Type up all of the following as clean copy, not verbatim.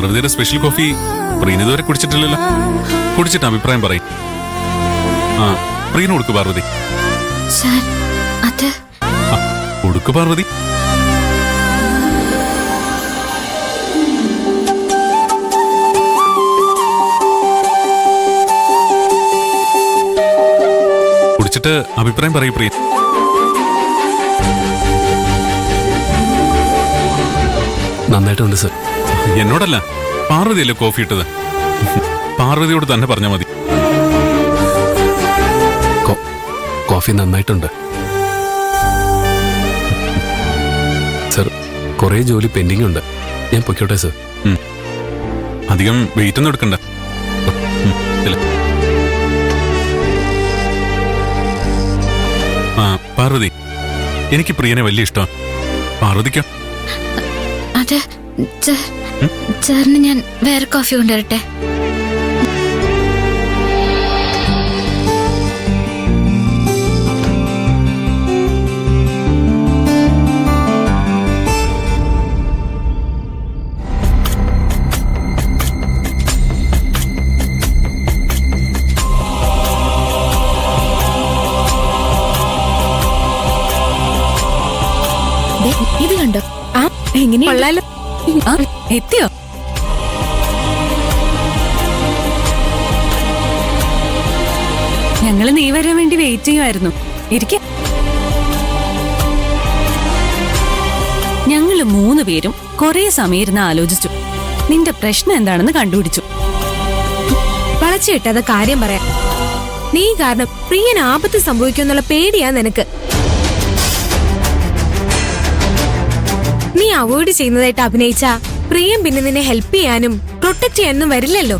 പാർവതിയുടെ special coffee Preena ഇതുവരെ കുടിച്ചിട്ടില്ലല്ലോ. കുടിച്ചിട്ട് അഭിപ്രായം പറയും. ആ, പ്രീന കൊടുക്ക് പാർവതി. കൊടുക്ക് പാർവതി. കുടിച്ചിട്ട് അഭിപ്രായം പറയും പ്രീന. നന്നായിട്ടുണ്ട് സർ. എന്നോടല്ല, പാർവതിയല്ലേ കോഫി ഇട്ടത്. പാർവതിയോട് തന്നെ പറഞ്ഞാൽ മതി. കോഫി നന്നായിട്ടുണ്ട് സർ. കുറെ ജോലി പെൻഡിംഗ് ഉണ്ട്. ഞാൻ പൊയ്ക്കോട്ടെ സർ. അധികം വെയിറ്റ് ഒന്നും എടുക്കണ്ട. ആ പാർവതി, എനിക്ക് പ്രിയനെ വലിയ ഇഷ്ടമാണ്. പാർവതിക്കോ? അതെ സാറിന് ഞാൻ വേറെ കോഫി കൊണ്ടുവരട്ടെ? ഇത് കണ്ടോ? എങ്ങനെയാ? എത്തിയോ? ഞങ്ങള് നീ വരാൻ വേണ്ടി വെയിറ്റ് ചെയ്യുമായിരുന്നു. ഇരിക്ക. ഞങ്ങള് 3 പേരും കൊറേ സമയം ഇരുന്ന് ആലോചിച്ചു. നിന്റെ പ്രശ്നം എന്താണെന്ന് കണ്ടുപിടിച്ചു. വളച്ചിട്ടത് കാര്യം പറയാം. നീ കാരണം പ്രിയൻ ആപത്ത് സംഭവിക്കുമെന്നുള്ള പേടിയാ നിനക്ക്. നീ അവോയ്ഡ് ചെയ്യുന്നതായിട്ട് അഭിനയിച്ച പ്രിയൻ പിന്നെ നിന്നെ ഹെൽപ്പ് ചെയ്യാനും പ്രൊട്ടക്ട് ചെയ്യാനും വരില്ലല്ലോ.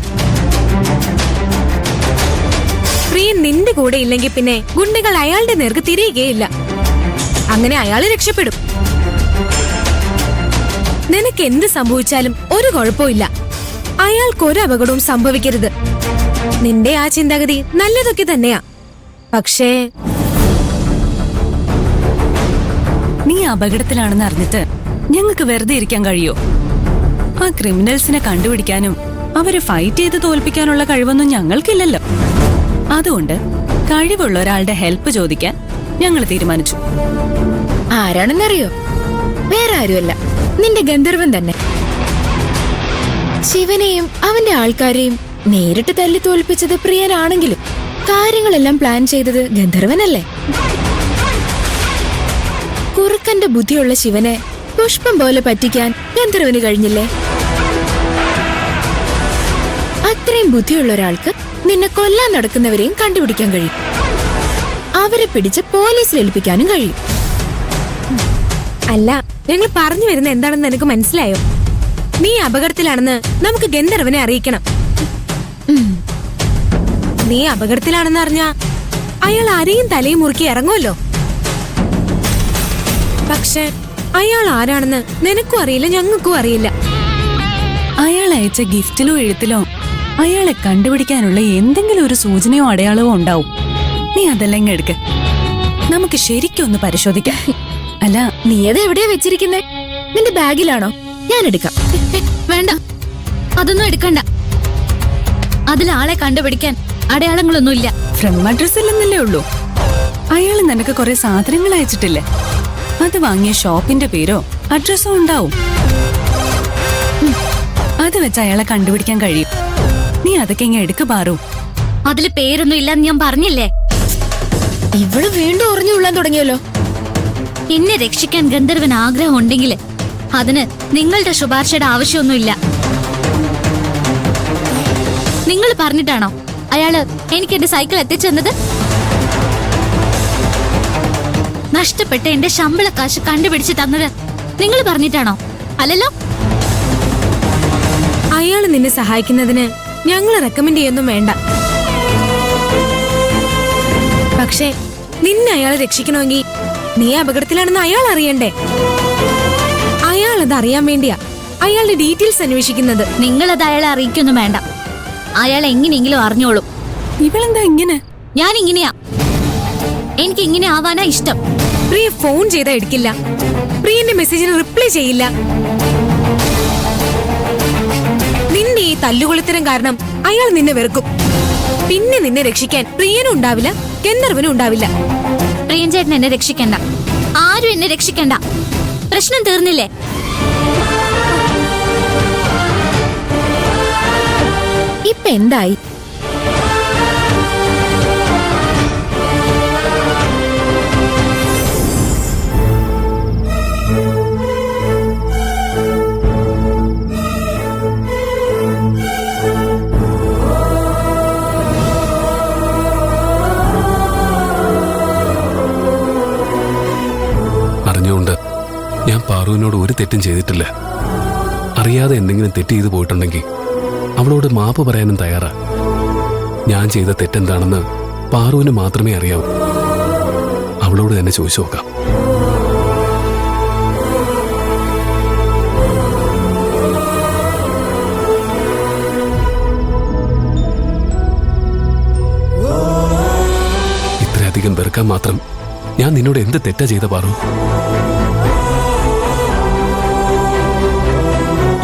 പ്രിയൻ നിന്റെ കൂടെ ഇല്ലെങ്കിൽ പിന്നെ ഗുണ്ടകൾ അയാളുടെ നേർക്ക് തിരിയുകയില്ല. അങ്ങനെ അയാൾ രക്ഷപ്പെടും. നിനക്ക് എന്ത് സംഭവിച്ചാലും ഒരു കുഴപ്പമില്ല. അയാൾക്കൊരു അപകടവും സംഭവിക്കരുത്. നിന്റെ ആ ചിന്താഗതി നല്ലതൊക്കെ തന്നെയാ. പക്ഷേ നീ അപകടത്തിലാണെന്ന് അറിഞ്ഞിട്ട് ഞങ്ങൾക്ക് വെറുതെ ഇരിക്കാൻ കഴിയോ? ആ ക്രിമിനൽസിനെ കണ്ടുപിടിക്കാനും അവരെ ഫൈറ്റ് ചെയ്ത് തോൽപ്പിക്കാനുള്ള കഴിവൊന്നും ഞങ്ങൾക്കില്ലല്ലോ. അതുകൊണ്ട് കഴിവുള്ള ഒരാളുടെ ഹെൽപ്പ് ചോദിക്കാൻ ഞങ്ങൾ തീരുമാനിച്ചു. ആരാണെന്നറിയോ? വേറെ ആരുമല്ല, നിന്റെ ഗന്ധർവൻ തന്നെ. ശിവനെയും അവന്റെ ആൾക്കാരെയും നേരിട്ട് തല്ലി തോൽപ്പിച്ചത് പ്രിയനാണെങ്കിലും കാര്യങ്ങളെല്ലാം പ്ലാൻ ചെയ്തത് ഗന്ധർവനല്ലേ? കുറുക്കന്റെ ബുദ്ധിയുള്ള ശിവനെ പുഷ്പം പോലെ പറ്റിക്കാൻ ഗന്ധർവന് കഴിഞ്ഞില്ലേ? അത്രയും ബുദ്ധിയുള്ള ഒരാൾക്ക് നിന്നെ കൊല്ലാൻ നടക്കുന്നവരെയും കണ്ടുപിടിക്കാൻ കഴിയും. അവരെ പിടിച്ച് പോലീസിൽ ഏൽപ്പിക്കാനും കഴിയും. അല്ല, ഞങ്ങൾ പറഞ്ഞു വരുന്ന എന്താണെന്ന് നിനക്ക് മനസ്സിലായോ? നീ അപകടത്തിലാണെന്ന് നമുക്ക് ഗന്ധർവനെ അറിയിക്കണം. നീ അപകടത്തിലാണെന്ന് അറിഞ്ഞാ അയാൾ ആരെയും തലയും മുറുക്കി ഇറങ്ങുമല്ലോ. പക്ഷെ അയാൾ ആരാണെന്ന് നിനക്കും അറിയില്ല, ഞങ്ങൾക്കും അറിയില്ല. അയാൾ അയച്ച ഗിഫ്റ്റിലോ എഴുത്തിലോ അയാളെ കണ്ടുപിടിക്കാനുള്ള എന്തെങ്കിലും ഒരു സൂചനയോ അടയാളവോ ഉണ്ടാവും. നീ അതെല്ലാം എടുക്ക. നമുക്ക് ശരിക്കും ഒന്ന് പരിശോധിക്കാം. അല്ല, നീ അത് എവിടെയാ വെച്ചിരിക്കുന്നേ? നിന്റെ ബാഗിലാണോ? ഞാൻ എടുക്കാം. വേണ്ട, അതൊന്നും എടുക്കണ്ട. അതിലാളെ കണ്ടുപിടിക്കാൻ അടയാളങ്ങളൊന്നുമില്ല. ഫ്രം അഡ്രസ് ഇല്ലെന്നല്ലേ ഉള്ളൂ. അയാൾ നിനക്ക് കുറെ സാധനങ്ങൾ അയച്ചിട്ടില്ലേ? അത് വാങ്ങിയ ഷോപ്പിന്റെ പേരോ അഡ്രസ്സോ ഉണ്ടാവും. അത് വെച്ച് അയാളെ കണ്ടുപിടിക്കാൻ കഴിയും. നീ അതൊക്കെ ഇങ്ങനെ എടുക്ക് പാറു. അതില് പേരൊന്നും ഇല്ലെന്ന് ഞാൻ പറഞ്ഞില്ലേ? ഇവിടെ വീണ്ടും ഉറഞ്ഞുകൊള്ളാൻ തുടങ്ങിയല്ലോ. എന്നെ രക്ഷിക്കാൻ ഗന്ധർവൻ ആഗ്രഹം ഉണ്ടെങ്കിൽ അതിന് നിങ്ങളുടെ ശുപാർശയുടെ ആവശ്യമൊന്നുമില്ല. നിങ്ങൾ പറഞ്ഞിട്ടാണോ അയാള് എനിക്ക് എന്റെ സൈക്കിൾ എത്തിച്ചെന്നത്? നഷ്ടപ്പെട്ട എന്റെ ശമ്പള കാശ് കണ്ടുപിടിച്ച് തന്നത് നിങ്ങൾ പറഞ്ഞിട്ടാണോ? അല്ലല്ലോ. അയാള് നിന്നെ സഹായിക്കുന്നതിന് ഞങ്ങൾ റെക്കമെൻഡ് ചെയ്യൊന്നും വേണ്ട. പക്ഷേ നിന്നെ അയാൾ രക്ഷിക്കണമെങ്കിൽ നീ അപകടത്തിലാണെന്ന് അയാൾ അറിയണ്ടേ? അയാൾ അത് അറിയാൻ വേണ്ടിയാ അയാളുടെ ഡീറ്റെയിൽസ് അന്വേഷിക്കുന്നത്. നിങ്ങളത് അയാളെ അറിയിക്കൊന്നും വേണ്ട. അയാൾ എങ്ങനെയെങ്കിലും അറിഞ്ഞോളും. ഇവളെന്താ ഇങ്ങനെ? ഞാൻ ഇങ്ങനെയാ. എനിക്ക് ഇങ്ങനെ ആവാനാ ഇഷ്ടം. പ്രിയ ഫോൺ ചെയ്താ എടുക്കില്ല. പ്രിയന്റെ മെസ്സേജിന് റിപ്ലൈ ചെയ്യില്ല. തല്ലുകൊളിത്തരം കാരണം അയാൾ നിന്നെ വെറുക്കും. പിന്നെ നിന്നെ രക്ഷിക്കാൻ പ്രിയനും ഉണ്ടാവില്ല, ഗന്ധർവനും ഉണ്ടാവില്ല. പ്രിയൻ ചേട്ടൻ എന്നെ രക്ഷിക്കണ്ട, ആരും എന്നെ രക്ഷിക്കണ്ട. പ്രശ്നം തീർന്നില്ലേ? ഇപ്പൊ എന്തായി? അറിഞ്ഞുകൊണ്ട് ഞാൻ പാറുവിനോട് ഒരു തെറ്റും ചെയ്തിട്ടില്ല. അറിയാതെ എന്തെങ്കിലും തെറ്റ് ചെയ്തു പോയിട്ടുണ്ടെങ്കിൽ അവളോട് മാപ്പ് പറയാനും തയ്യാറാ. ഞാൻ ചെയ്ത തെറ്റെന്താണെന്ന് പാറുവിന് മാത്രമേ അറിയാവൂ. അവളോട് തന്നെ ചോദിച്ചു നോക്കാം. ഇത്രയധികം വെറുക്കാൻ മാത്രം ഞാൻ നിന്നോട് എന്ത് തെറ്റാ ചെയ്ത പാറു?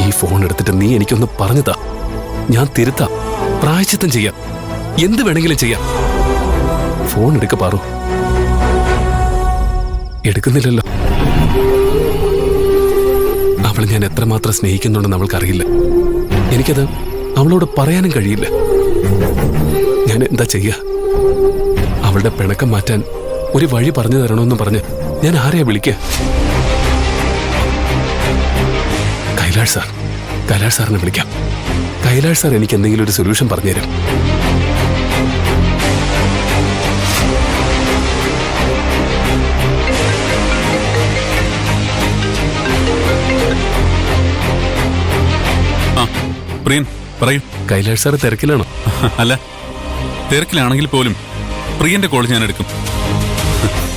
ഈ ഫോൺ എടുത്തിട്ട് നീ എനിക്കൊന്ന് പറഞ്ഞതാ, ഞാൻ തിരുത്താം, പ്രായശ്ചിത്തം ചെയ്യാം, എന്ത് വേണമെങ്കിലും ചെയ്യാം. ഫോൺ എടുക്ക പാറു. എടുക്കുന്നില്ലല്ലോ. അവളെ ഞാൻ എത്രമാത്രം സ്നേഹിക്കുന്നുണ്ടെന്ന് അവൾക്കറിയില്ല. എനിക്കത് അവളോട് പറയാനും കഴിയില്ല. ഞാൻ എന്താ ചെയ്യാ? അവളുടെ പിണക്കം മാറ്റാൻ ഒരു വഴി പറഞ്ഞു തരണമെന്ന് പറഞ്ഞ് ഞാൻ ആരെയാ വിളിക്കുക? കൈലാഷ് സാറിനെ വിളിക്കാം. കൈലാഷ് സാർ എനിക്ക് എന്തെങ്കിലും ഒരു സൊല്യൂഷൻ പറഞ്ഞുതരും. പ്രിയൻ പറയൂ. കൈലാഷ് സാർ തിരക്കിലാണോ? അല്ല, തിരക്കിലാണെങ്കിൽ പോലും പ്രിയന്റെ കോൾ ഞാൻ എടുക്കും.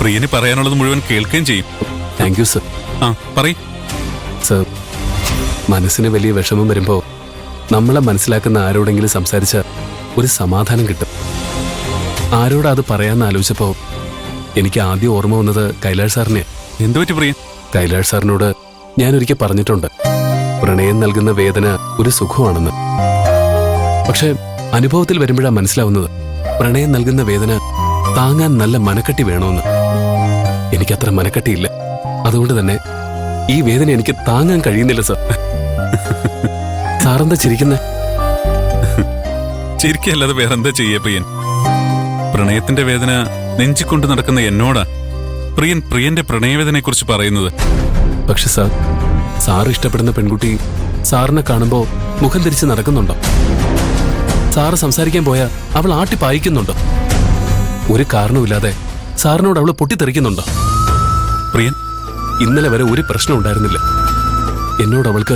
പ്രിയന് പറയാനുള്ളത് മുഴുവൻ കേൾക്കുകയും ചെയ്യും. Thank you sir. ആ പറയ് സർ. മനസ്സിന് വലിയ വിഷമം വരുമ്പോ നമ്മളെ മനസ്സിലാക്കുന്ന ആരോടെങ്കിലും സംസാരിച്ച ഒരു സമാധാനം കിട്ടും. ആരോടാ അത് പറയാന്ന് ആലോചിച്ചപ്പോ എനിക്ക് ആദ്യം ഓർമ്മ വന്നത് കൈലാഷ് സാറിനെ. എന്തു പറ്റി പ്രിയൻ? കൈലാഷ് സാറിനോട് ഞാൻ ഒരിക്കൽ പറഞ്ഞിട്ടുണ്ട്, പ്രണയം നൽകുന്ന വേദന ഒരു സുഖമാണെന്ന്. പക്ഷെ അനുഭവത്തിൽ വരുമ്പോഴാണ് മനസ്സിലാവുന്നത്, പ്രണയം നൽകുന്ന വേദന താങ്ങാൻ നല്ല മനക്കെട്ടി വേണമെന്ന്. എനിക്കത്ര മനക്കെട്ടിയില്ല. അതുകൊണ്ട് തന്നെ ഈ വേദന എനിക്ക് താങ്ങാൻ കഴിയുന്നില്ല സർ. സാറെന്താ ചിരിക്കുന്നേ? ചിരിക്കല്ലാതെ വേറെന്താ ചെയ്യേ പ്രിയൻ? പ്രണയത്തിന്റെ വേദന നെഞ്ചിക്കൊണ്ട് നടക്കുന്ന എന്നോടാ പ്രിയന്റെ പ്രണയവേദനയെ കുറിച്ച് പറയുന്നത്. പക്ഷെ സാർ ഇഷ്ടപ്പെടുന്ന പെൺകുട്ടി സാറിനെ കാണുമ്പോ മുഖം തിരിച്ച് നടക്കുന്നുണ്ടോ? സാറ് സംസാരിക്കാൻ പോയാ അവൾ ആട്ടി പായിക്കുന്നുണ്ടോ? ഒരു കാരണവുമില്ലാതെ സാറിനോട് അവള് പൊട്ടിത്തെറിക്കുന്നുണ്ടോ? പ്രിയൻ, ഇന്നലെ വരെ ഒരു പ്രശ്നം ഉണ്ടായിരുന്നില്ല. എന്നോട് അവൾക്ക്